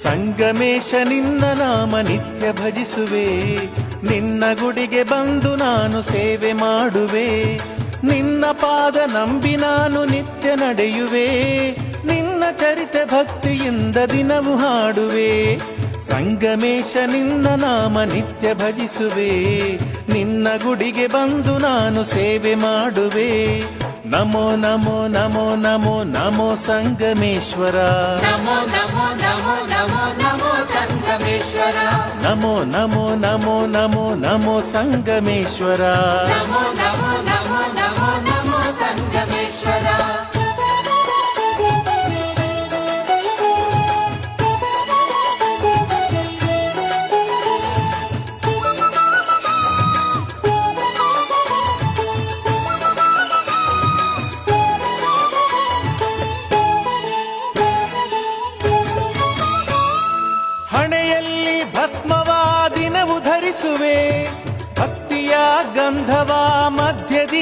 ಸಂಗಮೇಶ ನಿನ್ನ ನಾಮ ನಿತ್ಯ ಭಜಿಸುವೆ, ನಿನ್ನ ಗುಡಿಗೆ ಬಂದು ನಾನು ಸೇವೆ ಮಾಡುವೆ, ನಿನ್ನ ಪಾದ ನಂಬಿ ನಾನು ನಿತ್ಯ ನಡೆಯುವೆ, ನಿನ್ನ ಚರಿತೆ ಭಕ್ತಿಯಿಂದ ದಿನವು ಹಾಡುವೆ. ಸಂಗಮೇಶ ನಿನ್ನ ನಾಮ ನಿತ್ಯ ಭಜಿಸುವೆ, ನಿನ್ನ ಗುಡಿಗೆ ಬಂದು ನಾನು ಸೇವೆ ಮಾಡುವೆ. ನಮೋ ನಮೋ ನಮೋ ನಮೋ ನಮೋ ಸಂಗಮೇಶ್ವರ, ನಮೋ ನಮೋ ನಮೋ ನಮೋ ನಮೋ ಸಂಗಮೇಶ್ವರ, ನಮೋ ನಮೋ ನಮೋ ನಮೋ ನಮೋ ಸಂಗಮೇಶ್ವರ, ನಮೋ ನಮೋ ನಮೋ ನಮೋ ನಮೋ ಸಂಗಮೇಶ್ವರ. ಹಣೆಯಲ್ಲಿ ಭಸ್ಮವಾ ದಿನವು ಧರಿಸುವೆ, ಭಕ್ತಿಯ ಗಂಧವಾ ಮಧ್ಯದಿ